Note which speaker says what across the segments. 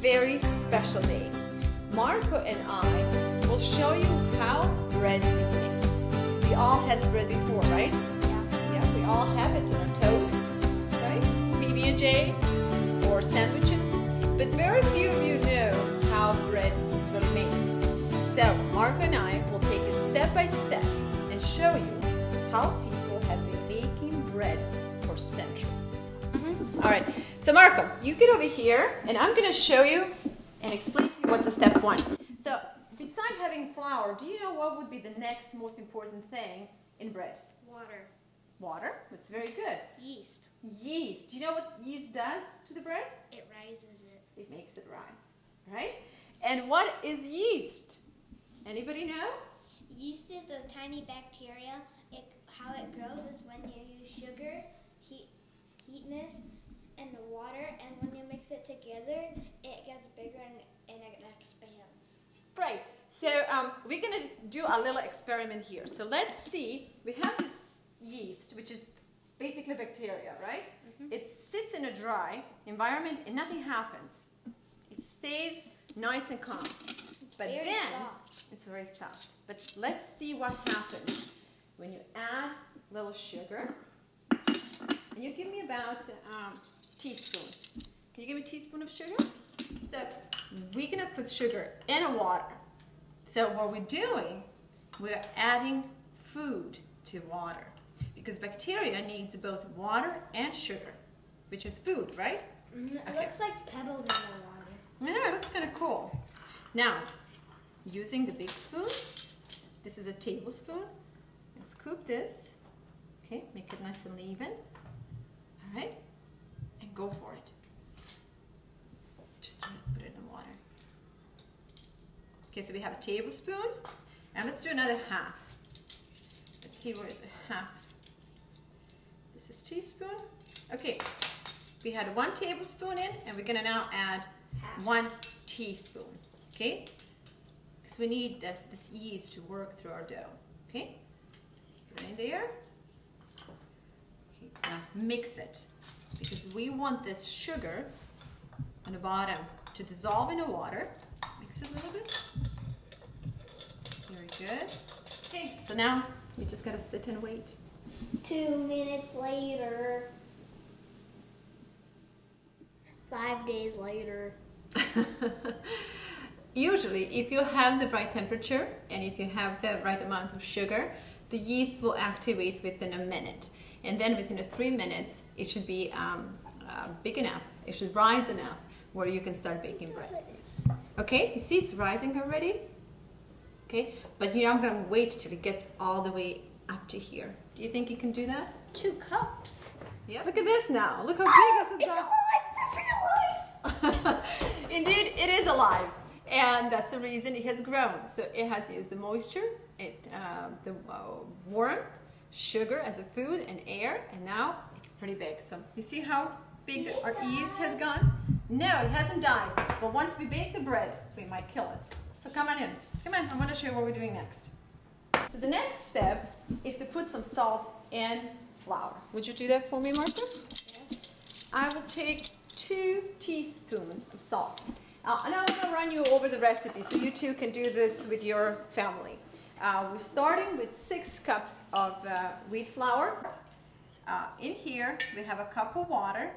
Speaker 1: very special day. Marco and I will show you how bread is made. We all had bread before, right? Yeah, we all have it in our toasts, right? PB&J or sandwiches. But very few of you know how bread is really made. So Marco and I will take it step by step and show you how people have been making bread for centuries. All right, so Marco, you get over here and I'm going to show you and explain to you what's the step one. So besides having flour, do you know what would be the next most important thing in bread?
Speaker 2: Water.
Speaker 1: Water, that's very good.
Speaker 2: Yeast.
Speaker 1: Yeast. Do you know what yeast does to the bread?
Speaker 2: It rises it.
Speaker 1: It makes it rise, right? And what is yeast? Anybody know?
Speaker 2: Yeast is a tiny bacteria. How it grows is when you use sugar, heatness, and the water, and when you mix it together, it gets bigger and it expands.
Speaker 1: Right. So we're going to do a little experiment here. So let's see. We have this yeast, which is basically bacteria, right? It sits in a dry environment and nothing happens. It stays nice and calm. But
Speaker 2: Very
Speaker 1: then
Speaker 2: soft.
Speaker 1: it's very soft. But let's see what happens when you add a little sugar. And you give me about a teaspoon. Can you give me a teaspoon of sugar? So we're going to put sugar in a water. So what we're doing, we're adding food to water. Because bacteria needs both water and sugar, which is food, right?
Speaker 2: It looks like pebbles in the water.
Speaker 1: I know, it looks kind of cool. Now, using the big spoon, this is a tablespoon. Scoop this, okay, make it nice and even. All right, and go for it. Just put it in water. Okay, so we have a tablespoon, and let's do another half. Let's see where is the half. This is teaspoon. Okay, we had 1 tablespoon in, and we're gonna now add half. 1 teaspoon. Okay, because we need this yeast to work through our dough. Okay, put it in there. Okay, now mix it, because we want this sugar on the bottom to dissolve in the water. Mix it a little bit. Very good. Okay, so now you just gotta sit and wait.
Speaker 2: 2 minutes later. 5 days later.
Speaker 1: Usually, if you have the right temperature and if you have the right amount of sugar, the yeast will activate within a minute. And then within 3 minutes, it should be big enough. It should rise enough where you can start baking bread. Okay, you see it's rising already? Okay, but here I'm gonna wait till it gets all the way up to here. Do you think you can do that?
Speaker 2: 2 cups.
Speaker 1: Yeah. Look at this now. Look how big this is.
Speaker 2: It's alive! I realized!
Speaker 1: Indeed, it is alive. And that's the reason it has grown. So it has used the moisture, the warmth, sugar as a food, and air, and now it's pretty big. So you see how big our yeast has gone? No, it hasn't died. But once we bake the bread, we might kill it. So come on in. Come on, I want to show you what we're doing next. So the next step is to put some salt and flour. Would you do that for me, Martha?
Speaker 2: Yes.
Speaker 1: I will take 2 teaspoons of salt. And I'm going to run you over the recipe so you too can do this with your family. We're starting with 6 cups of wheat flour. In here we have a cup of water.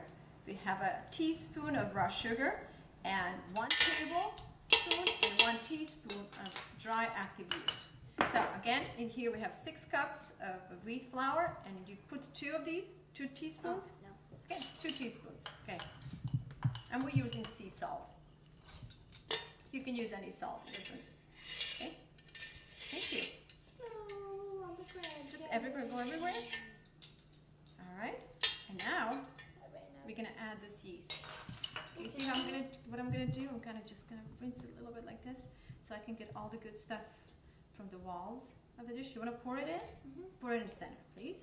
Speaker 1: We have a teaspoon of raw sugar and 1 tablespoon and 1 teaspoon of dry active yeast. So again, in here we have 6 cups of wheat flour, and you put 2 of these, 2 teaspoons?
Speaker 2: No.
Speaker 1: Okay, 2 teaspoons, okay. And we're using sea salt. You can use any salt, okay? Thank you.
Speaker 2: No, on the bread.
Speaker 1: Just everywhere, go everywhere. All right, and now we're gonna add this yeast. You see how what I'm gonna do? I'm just gonna rinse it a little bit like this, so I can get all the good stuff from the walls of the dish. You wanna pour it in? Pour it in the center, please.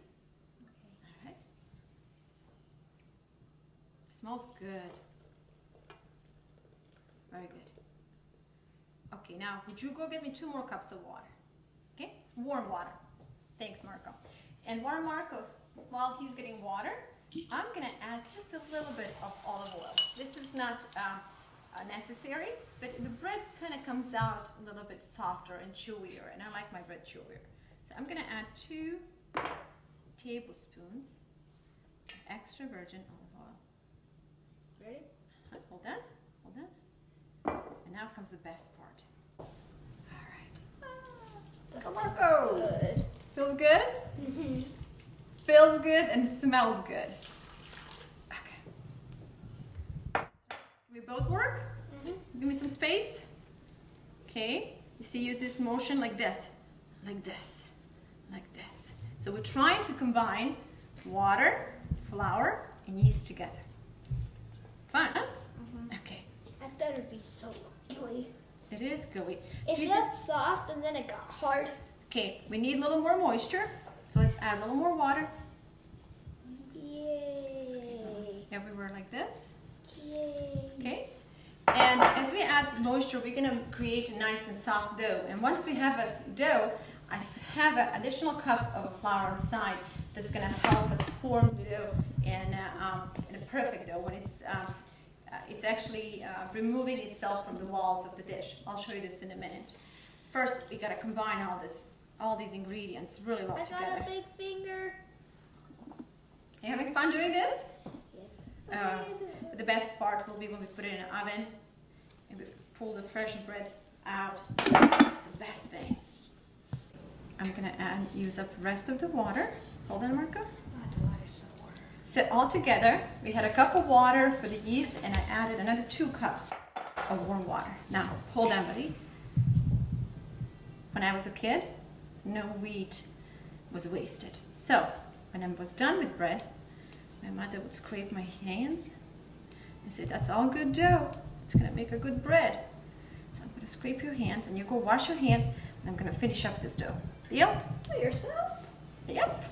Speaker 1: Okay. All right. It smells good. Very good. Okay, now would you go get me 2 more cups of water? Okay, warm water. Thanks, Marco. And while Marco, while he's getting water, I'm gonna add just a little bit of olive oil. This is not necessary, but the bread kind of comes out a little bit softer and chewier, and I like my bread chewier. So I'm going to add 2 tablespoons of extra virgin olive oil. Ready? Hold on, hold on. And now comes the best part. All right. Come on, go. Good. Feels good? Mm-hmm. Feels good and smells good. Okay. Can we both work? Mm-hmm. Give me some space. Okay. You see, use this motion like this, like this, like this. So we're trying to combine water, flour, and yeast together. Fun, huh? Mm-hmm. Okay.
Speaker 2: I thought it would be so gooey.
Speaker 1: It is gooey.
Speaker 2: It got soft and then it got hard.
Speaker 1: Okay, we need a little more moisture, so let's add a little more water.
Speaker 2: Yay.
Speaker 1: Everywhere like this.
Speaker 2: Yay.
Speaker 1: Okay, and as we add moisture, we're going to create a nice and soft dough. And once we have a dough, I have an additional cup of flour on the side that's going to help us form the dough in a perfect dough when it's actually removing itself from the walls of the dish. I'll show you this in a minute. First, we got to combine all these ingredients really well together.
Speaker 2: I got a big finger.
Speaker 1: You having fun doing this?
Speaker 2: Yes.
Speaker 1: The best part will be when we put it in an oven and we pull the fresh bread out. It's the best thing. I'm going to use up the rest of the water. Hold on, Marco.
Speaker 2: Oh, the water's so warm.
Speaker 1: So all together, we had a cup of water for the yeast, and I added another 2 cups of warm water. Now, hold on, buddy. When I was a kid, no wheat was wasted. So, when I was done with bread, my mother would scrape my hands and say, that's all good dough. It's going to make a good bread. So I'm going to scrape your hands, and you go wash your hands, and I'm going to finish up this dough. Deal?
Speaker 2: For yourself?
Speaker 1: Yep.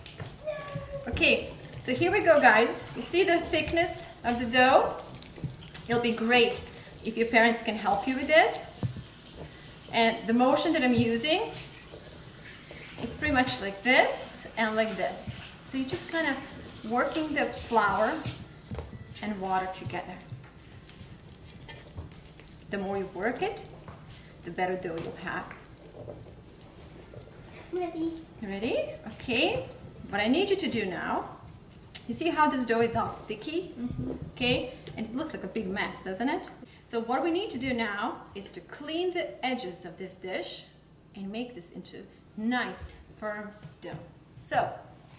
Speaker 1: Okay, so here we go, guys. You see the thickness of the dough? It'll be great if your parents can help you with this. And the motion that I'm using, it's pretty much like this and like this. So you're just kind of working the flour and water together. The more you work it, the better dough you'll have.
Speaker 2: Ready.
Speaker 1: Ready? Okay. What I need you to do now, you see how this dough is all sticky? Mm-hmm. Okay? And it looks like a big mess, doesn't it? So what we need to do now is to clean the edges of this dish and make this into nice, firm dough. So,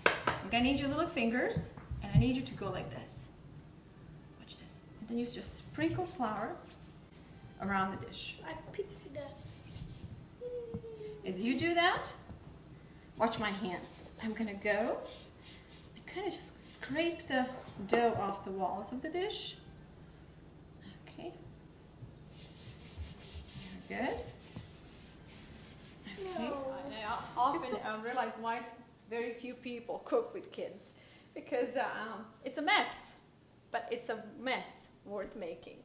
Speaker 1: I'm gonna need your little fingers, and I need you to go like this. Watch this. And then you just sprinkle flour around the dish.
Speaker 2: I picked it up.
Speaker 1: As you do that, watch my hands. I'm gonna go and kind of just scrape the dough off the walls of the dish. Okay. Very good. Okay.
Speaker 2: No.
Speaker 1: I often realize why very few people cook with kids, because it's a mess, but it's a mess worth making.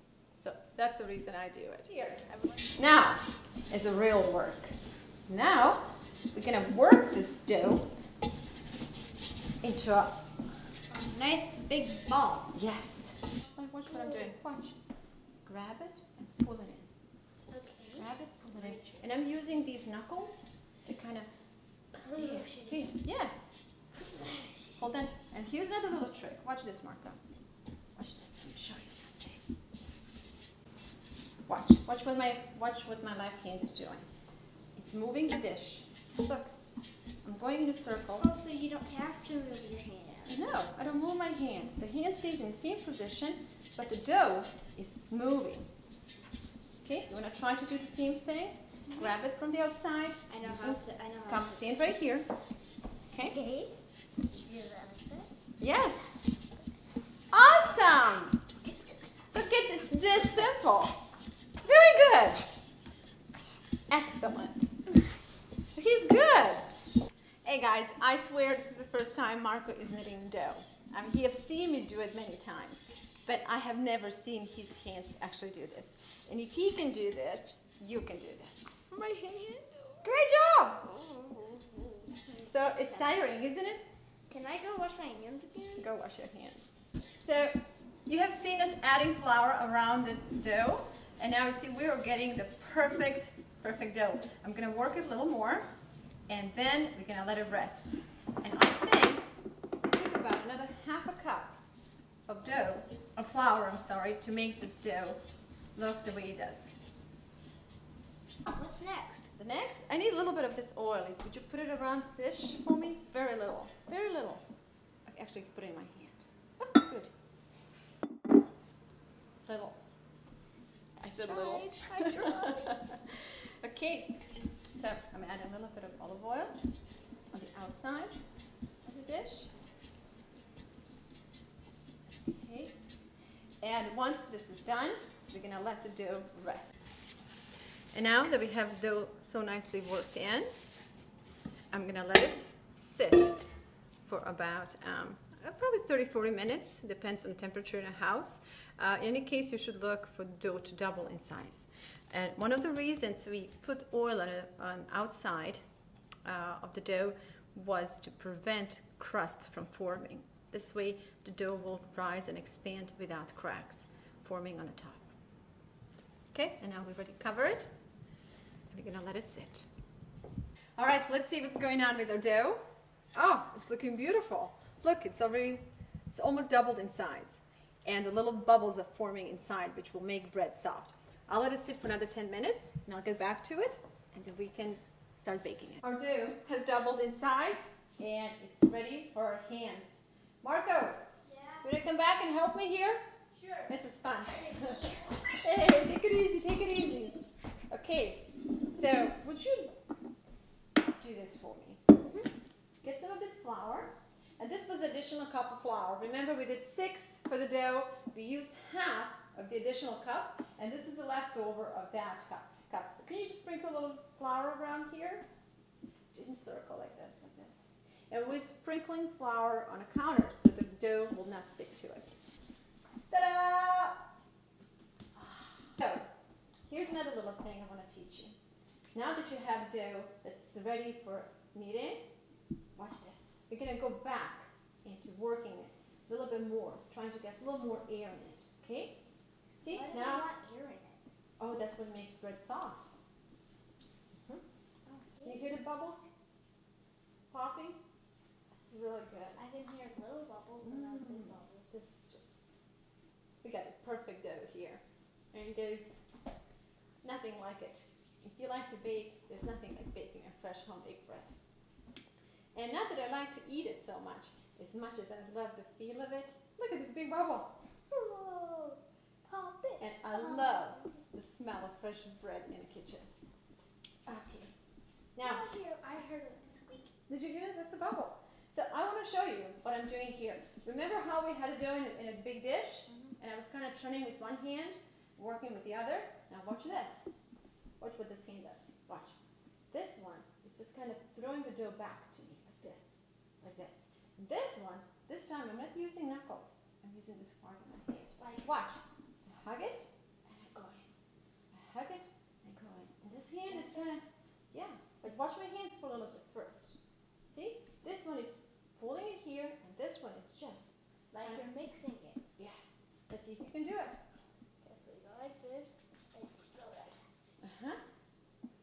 Speaker 1: So that's the reason I do it. Here. Now is the real work. Now we're gonna work this dough into a
Speaker 2: Nice big ball.
Speaker 1: yes. Watch what I'm doing. Watch. Grab it and pull it in.
Speaker 2: Okay.
Speaker 1: Grab it, pull it in. And I'm using these knuckles to kind of. Here. Yes. Hold on. And here's another little trick. Watch this, Marco. Watch this. Let me show you something. Watch what my left hand is doing. It's moving the dish. Look. I'm going in a circle.
Speaker 2: Oh, so you don't have to move your hand.
Speaker 1: No, I don't move my hand. The hand stays in the same position, but the dough is moving. Okay, you want to try to do the same thing? Grab it from the outside.
Speaker 2: I know how to.
Speaker 1: Come, stand right here. Okay?
Speaker 2: Okay. Do that like that.
Speaker 1: Yes. Awesome. Look, it's this simple. Very good. Excellent. He's good. Hey guys, I swear this is the first time Marco is kneading dough. I mean, he has seen me do it many times, but I have never seen his hands actually do this. And if he can do this, you can do this.
Speaker 2: My hand.
Speaker 1: Great job. So it's tiring, isn't it?
Speaker 2: Can I go wash my hands again?
Speaker 1: Go wash your hands. So you have seen us adding flour around the dough. And now you see we are getting the perfect dough. I'm gonna work it a little more, and then we're gonna let it rest. And I think it took about another half a cup of dough, of flour, I'm sorry, to make this dough look the way it does.
Speaker 2: What's next?
Speaker 1: The next, I need a little bit of this oil. Would you put it around the dish for me? Very little, very little. Actually, I can put it in my hand. Oh, good. Little. I said little.
Speaker 2: I tried.
Speaker 1: Okay, so I'm adding a little bit of olive oil on the outside of the dish. Okay, and once this is done, we're gonna let the dough rest. And now that we have the dough so nicely worked in, I'm gonna let it sit for about probably 30-40 minutes, depends on temperature in a house. In any case, you should look for the dough to double in size. And one of the reasons we put oil on outside of the dough was to prevent crust from forming. This way, the dough will rise and expand without cracks forming on the top. Okay, and now we're ready to cover it. And we're gonna let it sit. All right, let's see what's going on with our dough. Oh, it's looking beautiful. Look, it's almost doubled in size. And the little bubbles are forming inside, which will make bread soft. I'll let it sit for another 10 minutes, and I'll get back to it, and then we can start baking it. Our dough has doubled in size, and it's ready for our hands. Marco,
Speaker 2: Yeah.
Speaker 1: you wanna come back and help me here?
Speaker 2: Sure.
Speaker 1: This is fun. Hey, take it easy, take it easy. Okay, so would you do this for me? Get some of this flour, and this was additional cup of flour. Remember, we did 6 for the dough. We used half of the additional cup, and this is the leftover of that cup. So can you just sprinkle a little flour around here? Just in a circle like this, And we're sprinkling flour on a counter so the dough will not stick to it. Ta-da! So, here's another little thing I want to teach you. Now that you have dough that's ready for kneading, watch this. You're going to go back into working it a little bit more, trying to get a little more air in it, okay? See,
Speaker 2: Why do
Speaker 1: now,
Speaker 2: you want air in it?
Speaker 1: oh, that's what makes bread soft.
Speaker 2: Oh,
Speaker 1: Can you hear the bubbles popping? That's really good.
Speaker 2: I can hear little bubbles, but not big bubbles.
Speaker 1: This is just, we got a perfect dough here. And there's nothing like it. If you like to bake, there's nothing like baking a fresh home-baked bread. And not that I like to eat it so much as I love the feel of it. Look at this big bubble.
Speaker 2: Whoa, pop it.
Speaker 1: And I love the smell of fresh bread in the kitchen. Okay. Now,
Speaker 2: I heard it squeak.
Speaker 1: did you hear that? That's a bubble. So I want to show you what I'm doing here. Remember how we had it dough in a big dish? And I was kind of turning with one hand, working with the other. Now watch this. Watch what this hand does. Watch. This one is just kind of throwing the dough back to me like this. Like this. And this one, this time I'm not using knuckles. I'm using this part of my hand.
Speaker 2: Like,
Speaker 1: Watch. I hug it and I go in. I hug it and go in. And this hand is kind of, yeah. But watch my hands pull a little bit first. See? This one is pulling it here and this one is just
Speaker 2: like you're mixing it.
Speaker 1: yes. Let's see if you can do it.
Speaker 2: Okay, so you go like this, and you go like that.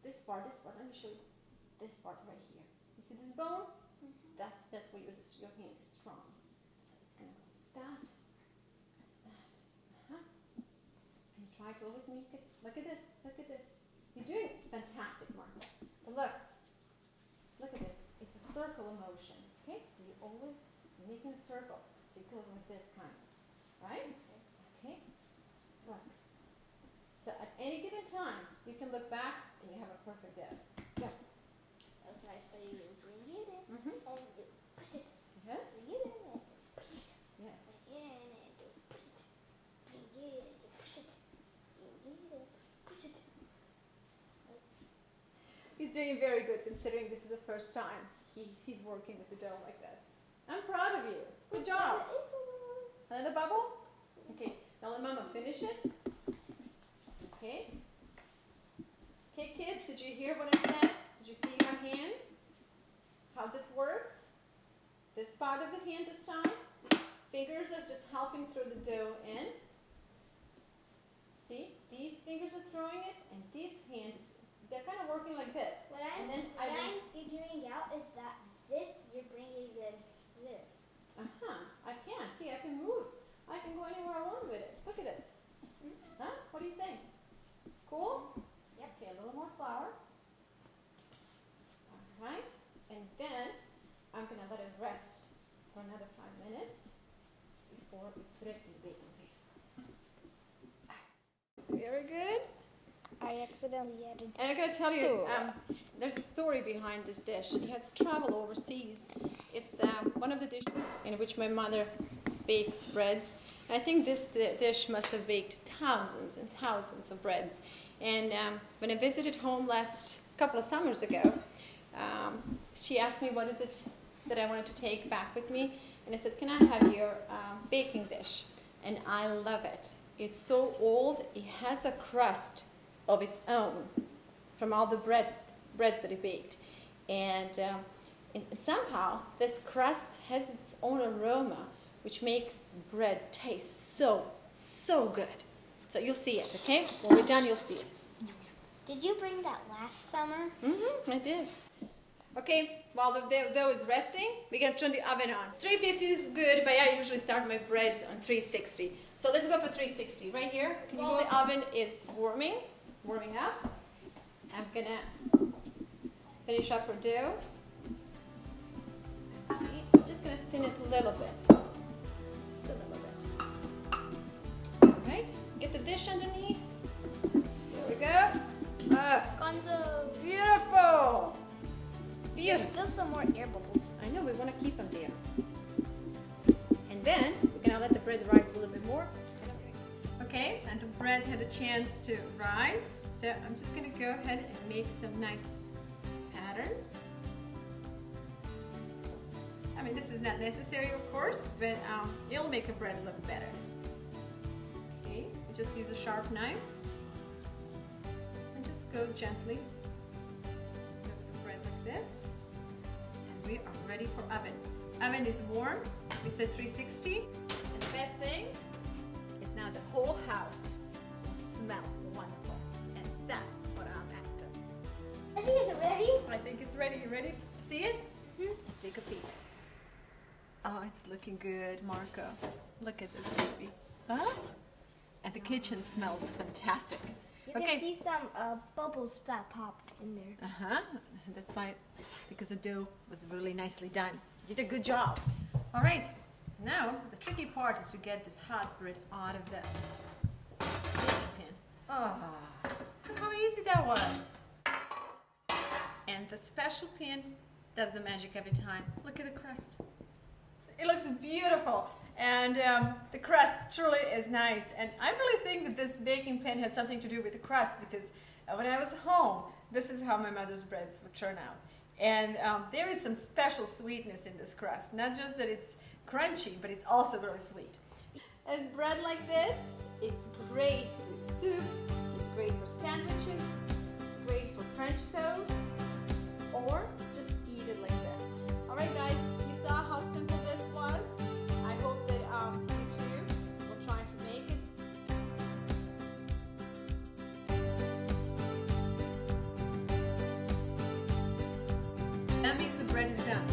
Speaker 1: This part, let me show you. This part right here. You see this bone? That's where your hand is strong. So it's gonna go like that. And you try to always make it. Look at this. Look at this. You're doing fantastic, Martha. But look at this. It's a circle motion. Okay? So you're making a circle. So it goes like this kind of. Right? Okay? Look. So at any given time, you can look back and you have a perfect dough. Go.
Speaker 2: Okay, so you bring it in, and you push it.
Speaker 1: Yes?
Speaker 2: Bring it in, and you push it.
Speaker 1: Yes.
Speaker 2: Bring it in, and you push it. Bring it in, and you push it. Bring it in, push it.
Speaker 1: He's doing very good considering this is the first time he's working with the dough like this. I'm proud of you. Good job. Another bubble? Okay, now let Mama finish it. Okay. Okay, kids, did you hear what I said? Did you see my hands? How this works? This part of the hand this time. Fingers are just helping throw the dough in. See? These fingers throwing it, and these hands, they're kind of working like this.
Speaker 2: What I'm figuring out is that this, you're bringing in this.
Speaker 1: I can. See, I can move. I can go anywhere I want with it. Look at this. Huh? What do you think? Cool?
Speaker 2: Yep.
Speaker 1: Okay, a little more flour. All right. And then I'm going to let it rest for another 5 minutes before we put it in the baking pan. Very good.
Speaker 2: I accidentally added.
Speaker 1: And I gotta tell you, there's a story behind this dish. It has traveled overseas. It's one of the dishes in which my mother bakes breads. And I think this dish must have baked thousands and thousands of breads. And when I visited home last couple of summers ago, she asked me what is it that I wanted to take back with me. And I said, can I have your baking dish? And I love it. It's so old, it has a crust of its own from all the breads that it baked. And somehow this crust has its own aroma, which makes bread taste so good. So you'll see it, okay? When we're done, you'll see it.
Speaker 2: Did you bring that last summer?
Speaker 1: I did. Okay, while the dough is resting, we're gonna turn the oven on. 350 is good, but I usually start my breads on 360. So let's go for 360. Right here, while the oven is warming up, I'm gonna finish up our dough. Okay, just gonna thin it a little bit. Just a little bit. Alright, get the dish underneath. There we go.
Speaker 2: Gonzo.
Speaker 1: Beautiful!
Speaker 2: There's still some more air bubbles.
Speaker 1: I know, we want to keep them there. And then we're gonna let the bread rise a little bit more. Okay, and the bread had a chance to rise. So I'm just gonna go ahead and make some nice patterns. I mean, this is not necessary, of course, but it'll make a bread look better. Okay, just use a sharp knife and just go gently over the bread like this. And we are ready for oven. Oven is warm. We said 360. And the best thing is now the whole house will smell wonderful. And that's what I'm after.
Speaker 2: I think it's ready.
Speaker 1: I think it's ready. You ready to see it? Let's take a peek. Oh, it's looking good, Marco. Look at this baby. Huh? And the kitchen smells fantastic.
Speaker 2: You can see some bubbles that popped in there.
Speaker 1: That's why, because the dough was really nicely done. You did a good job. All right. Now, the tricky part is to get this hot bread out of the baking pan. Oh, look how easy that was. And the special pan does the magic every time. Look at the crust. It looks beautiful. And the crust truly is nice. And I really think that this baking pan had something to do with the crust, because when I was home, this is how my mother's breads would turn out. And there is some special sweetness in this crust. Not just that it's crunchy, but it's also very sweet. And bread like this, it's great with soups, it's great for sandwiches, it's great for French toast, or just eat it like this. All right, guys, you saw how simple this was. I hope that you too will try to make it. That means the bread is done.